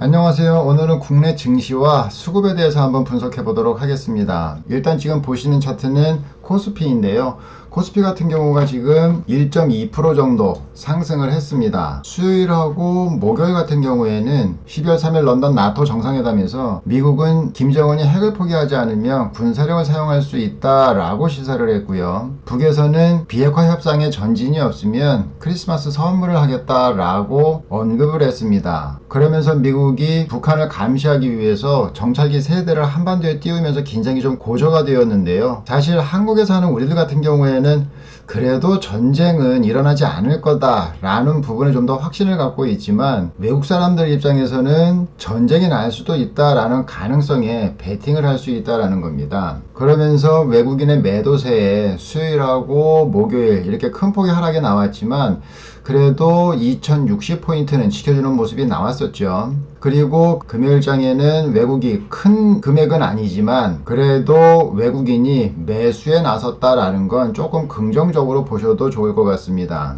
안녕하세요. 오늘은 국내 증시와 수급에 대해서 한번 분석해 보도록 하겠습니다. 일단 지금 보시는 차트는 코스피인데요. 코스피 같은 경우가 지금 1.2% 정도 상승을 했습니다. 수요일하고 목요일 같은 경우에는 12월 3일 런던 나토 정상회담에서 미국은 김정은이 핵을 포기하지 않으면 군사력을 사용할 수 있다라고 시사를 했고요. 북에서는 비핵화 협상에 전진이 없으면 크리스마스 선물을 하겠다라고 언급을 했습니다. 그러면서 미국이 북한을 감시하기 위해서 정찰기 3대를 한반도에 띄우면서 긴장이 좀 고조가 되었는데요. 사실 한국에 사는 우리들 같은 경우에는 그래도 전쟁은 일어나지 않을 거다라는 부분에 좀 더 확신을 갖고 있지만, 외국 사람들 입장에서는 전쟁이 날 수도 있다라는 가능성에 베팅을 할 수 있다라는 겁니다. 그러면서 외국인의 매도세에 수요일하고 목요일 이렇게 큰 폭의 하락이 나왔지만 그래도 2060포인트는 지켜주는 모습이 나왔었죠. 그리고 금요일장에는 외국이 큰 금액은 아니지만 그래도 외국인이 매수에 나섰다라는 건 조금 긍정적으로 보셔도 좋을 것 같습니다.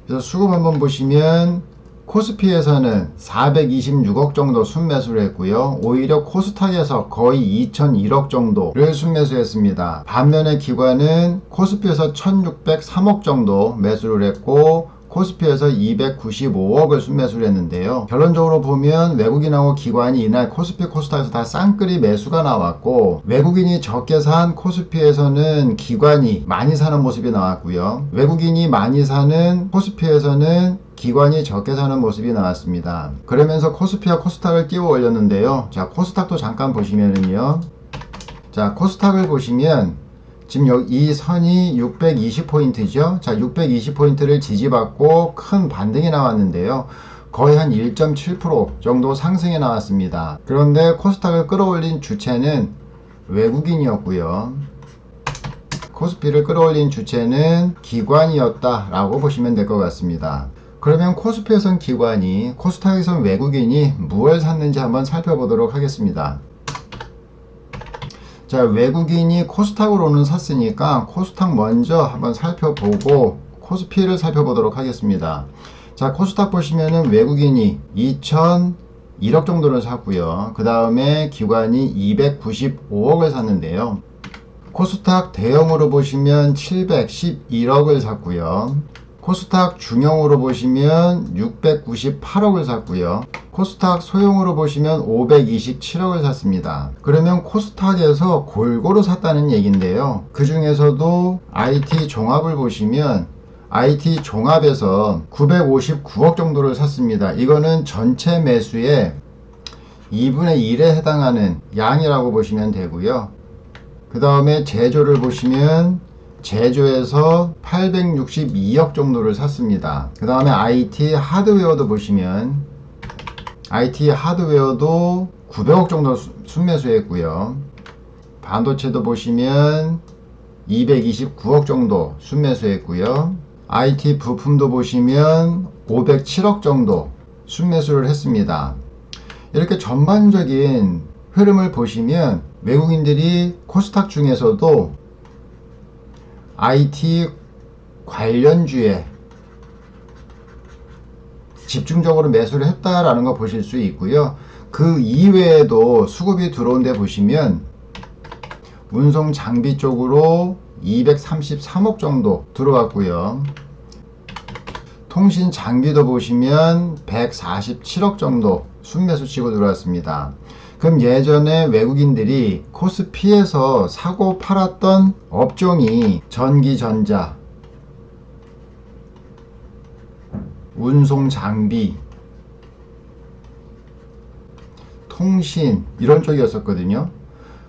그래서 수급 한번 보시면 코스피에서는 426억 정도 순매수를 했고요. 오히려 코스닥에서 거의 2001억 정도를 순매수했습니다. 반면에 기관은 코스피에서 1603억 정도 매수를 했고 코스피에서 295억을 순매수를 했는데요. 결론적으로 보면 외국인하고 기관이 이날 코스피 코스닥에서 다 쌍끌이 매수가 나왔고, 외국인이 적게 산 코스피에서는 기관이 많이 사는 모습이 나왔고요. 외국인이 많이 사는 코스피에서는 기관이 적게 사는 모습이 나왔습니다. 그러면서 코스피와 코스닥을 띄워 올렸는데요. 자, 코스닥도 잠깐 보시면은요. 자, 코스닥을 보시면 지금 이 선이 620포인트죠. 자, 620포인트를 지지받고 큰 반등이 나왔는데요. 거의 한 1.7% 정도 상승이 나왔습니다. 그런데 코스닥을 끌어올린 주체는 외국인이었고요. 코스피를 끌어올린 주체는 기관이었다라고 보시면 될 것 같습니다. 그러면 코스피에선 기관이, 코스닥에선 외국인이 무엇을 샀는지 한번 살펴보도록 하겠습니다. 자, 외국인이 코스닥으로는 샀으니까 코스닥 먼저 한번 살펴보고 코스피를 살펴보도록 하겠습니다. 자, 코스닥 보시면은 외국인이 2001억 정도를 샀고요. 그 다음에 기관이 295억을 샀는데요. 코스닥 대형으로 보시면 711억을 샀고요. 코스닥 중형으로 보시면 698억을 샀고요. 코스닥 소형으로 보시면 527억을 샀습니다. 그러면 코스닥에서 골고루 샀다는 얘기인데요. 그 중에서도 IT 종합을 보시면 IT 종합에서 959억 정도를 샀습니다. 이거는 전체 매수의 2분의 1에 해당하는 양이라고 보시면 되고요. 그 다음에 제조를 보시면 제조에서 862억 정도를 샀습니다. 그 다음에 IT 하드웨어도 보시면 IT 하드웨어도 900억 정도 순매수했고요. 반도체도 보시면 229억 정도 순매수했고요. IT 부품도 보시면 507억 정도 순매수를 했습니다. 이렇게 전반적인 흐름을 보시면 외국인들이 코스닥 중에서도 IT 관련주에 집중적으로 매수를 했다라는 거 보실 수 있고요. 그 이외에도 수급이 들어온 데 보시면 운송 장비 쪽으로 233억 정도 들어왔고요. 통신 장비도 보시면 147억 정도 순매수 치고 들어왔습니다. 그럼 예전에 외국인들이 코스피에서 사고 팔았던 업종이 전기전자, 운송장비, 통신 이런 쪽이었었거든요.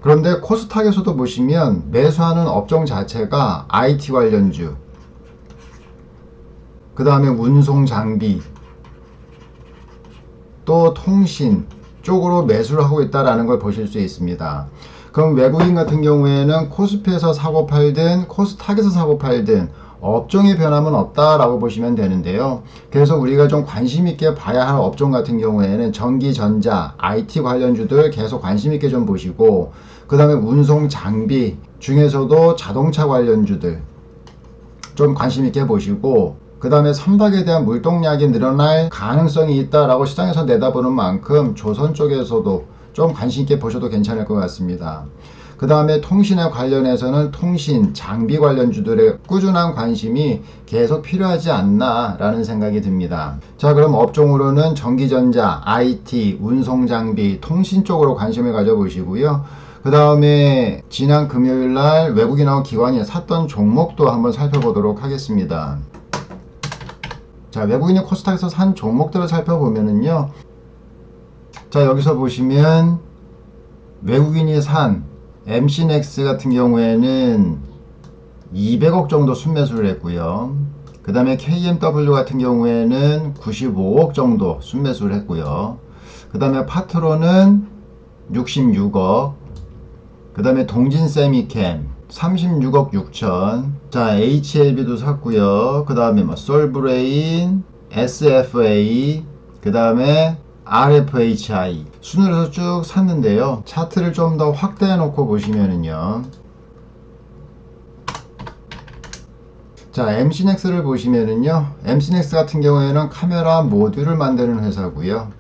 그런데 코스닥에서도 보시면 매수하는 업종 자체가 IT 관련주, 그 다음에 운송장비, 또 통신 쪽으로 매수를 하고 있다는 걸 보실 수 있습니다. 그럼 외국인 같은 경우에는 코스피에서 사고 팔든 코스닥에서 사고 팔든 업종의 변함은 없다라고 보시면 되는데요. 그래서 우리가 좀 관심 있게 봐야 할 업종 같은 경우에는 전기, 전자, IT 관련주들 계속 관심 있게 좀 보시고, 그 다음에 운송 장비 중에서도 자동차 관련주들 좀 관심 있게 보시고, 그 다음에 선박에 대한 물동량이 늘어날 가능성이 있다라고 시장에서 내다보는 만큼 조선 쪽에서도 좀 관심 있게 보셔도 괜찮을 것 같습니다. 그 다음에 통신에 관련해서는 통신, 장비 관련주들의 꾸준한 관심이 계속 필요하지 않나 라는 생각이 듭니다. 자, 그럼 업종으로는 전기전자, IT, 운송장비, 통신 쪽으로 관심을 가져보시고요. 그 다음에 지난 금요일날 외국인하고 기관이 샀던 종목도 한번 살펴보도록 하겠습니다. 자, 외국인이 코스닥에서 산 종목들을 살펴보면은요. 자, 여기서 보시면 외국인이 산 MC넥스 같은 경우에는 200억 정도 순매수를 했고요. 그 다음에 KMW 같은 경우에는 95억 정도 순매수를 했고요. 그 다음에 파트론은 66억. 그 다음에 동진세미캠 36억 6천. 자, HLB도 샀고요. 그 다음에 뭐 솔브레인, SFA, 그 다음에 RFHI 순으로 쭉 샀는데요. 차트를 좀 더 확대해 놓고 보시면은요. 자, MC넥스를 보시면은요. MC넥스 같은 경우에는 카메라 모듈을 만드는 회사고요.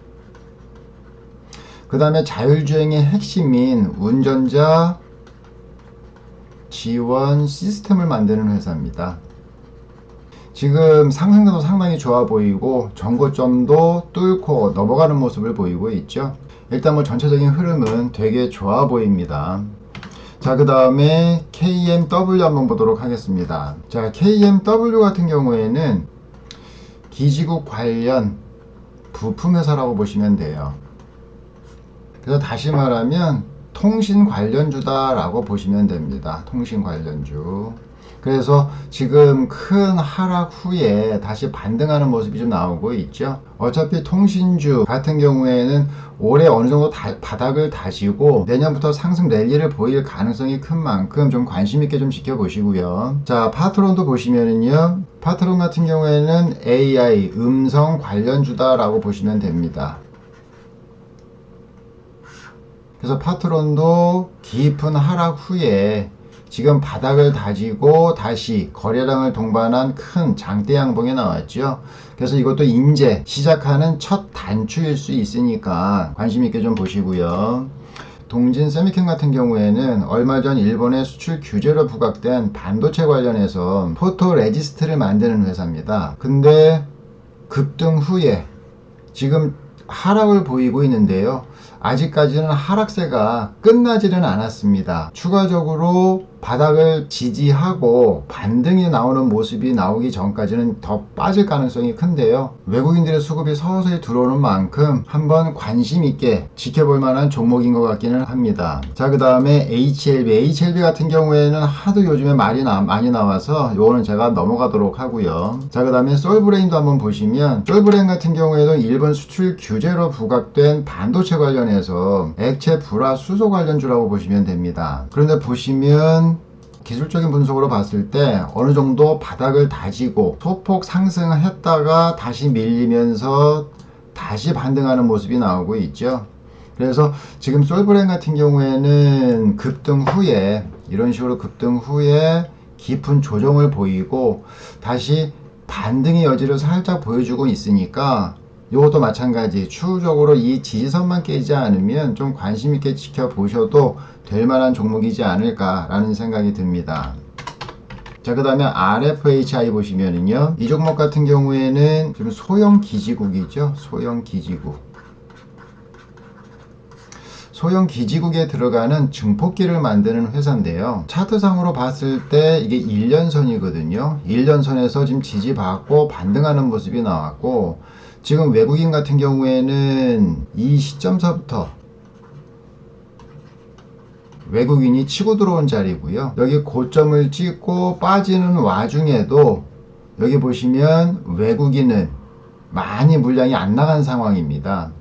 그 다음에 자율주행의 핵심인 운전자 지원 시스템을 만드는 회사입니다. 지금 상승도 상당히 좋아 보이고 전고점도 뚫고 넘어가는 모습을 보이고 있죠. 일단 뭐 전체적인 흐름은 되게 좋아 보입니다. 자, 그 다음에 KMW 한번 보도록 하겠습니다. 자, KMW 같은 경우에는 기지국 관련 부품 회사라고 보시면 돼요. 그래서 다시 말하면 통신 관련주다 라고 보시면 됩니다. 통신 관련주. 그래서 지금 큰 하락 후에 다시 반등하는 모습이 좀 나오고 있죠. 어차피 통신주 같은 경우에는 올해 어느 정도 바닥을 다지고 내년부터 상승 랠리를 보일 가능성이 큰 만큼 좀 관심 있게 좀 지켜보시고요. 자, 파트론도 보시면은요. 파트론 같은 경우에는 AI 음성 관련주다 라고 보시면 됩니다. 그래서 파트론도 깊은 하락 후에 지금 바닥을 다지고 다시 거래량을 동반한 큰 장대 양봉이 나왔죠. 그래서 이것도 이제 시작하는 첫 단추일 수 있으니까 관심 있게 좀 보시고요. 동진 세미캠 같은 경우에는 얼마 전 일본의 수출 규제로 부각된 반도체 관련해서 포토 레지스트를 만드는 회사입니다. 근데 급등 후에 지금 하락을 보이고 있는데요. 아직까지는 하락세가 끝나지는 않았습니다. 추가적으로 바닥을 지지하고 반등이 나오는 모습이 나오기 전까지는 더 빠질 가능성이 큰데요. 외국인들의 수급이 서서히 들어오는 만큼 한번 관심 있게 지켜볼 만한 종목인 것 같기는 합니다. 자, 그 다음에 HLB 같은 경우에는 하도 요즘에 많이 나와서 요거는 제가 넘어가도록 하고요. 자, 그 다음에 솔브레인도 한번 보시면 솔브레인 같은 경우에도 일본 수출 규제로 부각된 반도체 관련해서 액체 불화 수소 관련주라고 보시면 됩니다. 그런데 보시면 기술적인 분석으로 봤을 때 어느 정도 바닥을 다지고 소폭 상승을 했다가 다시 밀리면서 다시 반등하는 모습이 나오고 있죠. 그래서 지금 솔브레인 같은 경우에는 급등 후에 이런 식으로 급등 후에 깊은 조정을 보이고 다시 반등의 여지를 살짝 보여주고 있으니까 이것도 마찬가지 추후적으로 이 지지선만 깨지 않으면 좀 관심 있게 지켜보셔도 될 만한 종목이지 않을까 라는 생각이 듭니다. 자, 그 다음에 RFHI 보시면은요, 이 종목 같은 경우에는 좀 소형 기지국이죠. 소형 기지국. 소형 기지국에 들어가는 증폭기를 만드는 회사인데요. 차트상으로 봤을 때 이게 1년선이거든요. 1년선에서 지금 지지받고 반등하는 모습이 나왔고, 지금 외국인 같은 경우에는 이 시점서부터 외국인이 치고 들어온 자리고요. 여기 고점을 찍고 빠지는 와중에도 여기 보시면 외국인은 많이 물량이 안 나간 상황입니다.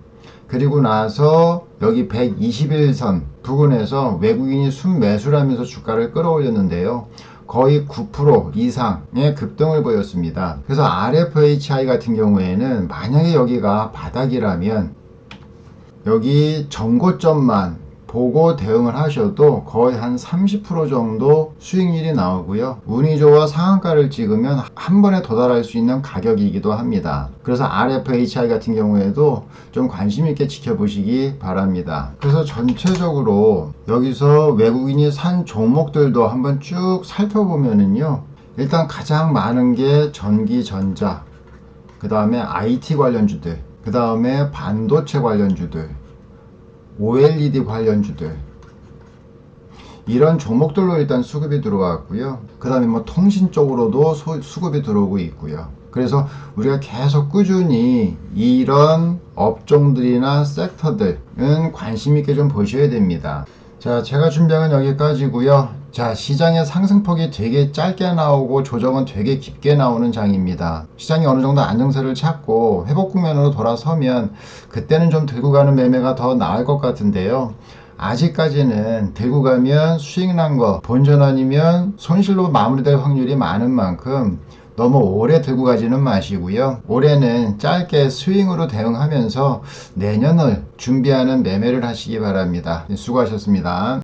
그리고 나서 여기 121선 부근에서 외국인이 순매수를 하면서 주가를 끌어올렸는데요. 거의 9% 이상의 급등을 보였습니다. 그래서 RFHI 같은 경우에는 만약에 여기가 바닥이라면 여기 전고점만 보고 대응을 하셔도 거의 한 30% 정도 수익률이 나오고요. 운이 좋아 상한가를 찍으면 한 번에 도달할 수 있는 가격이기도 합니다. 그래서 RFHI 같은 경우에도 좀 관심 있게 지켜보시기 바랍니다. 그래서 전체적으로 여기서 외국인이 산 종목들도 한번 쭉 살펴보면은요, 일단 가장 많은 게 전기, 전자, 그 다음에 IT 관련주들, 그 다음에 반도체 관련주들, OLED 관련주들, 이런 종목들로 일단 수급이 들어왔고요. 그 다음에 뭐 통신 쪽으로도 수급이 들어오고 있고요. 그래서 우리가 계속 꾸준히 이런 업종들이나 섹터들은 관심 있게 좀 보셔야 됩니다. 자, 제가 준비한 건 여기까지고요. 자, 시장의 상승폭이 되게 짧게 나오고 조정은 되게 깊게 나오는 장입니다. 시장이 어느 정도 안정세를 찾고 회복 국면으로 돌아서면 그때는 좀 들고 가는 매매가 더 나을 것 같은데요. 아직까지는 들고 가면 수익 난 거, 본전 아니면 손실로 마무리될 확률이 많은 만큼 너무 오래 들고 가지는 마시고요. 올해는 짧게 스윙으로 대응하면서 내년을 준비하는 매매를 하시기 바랍니다. 수고하셨습니다.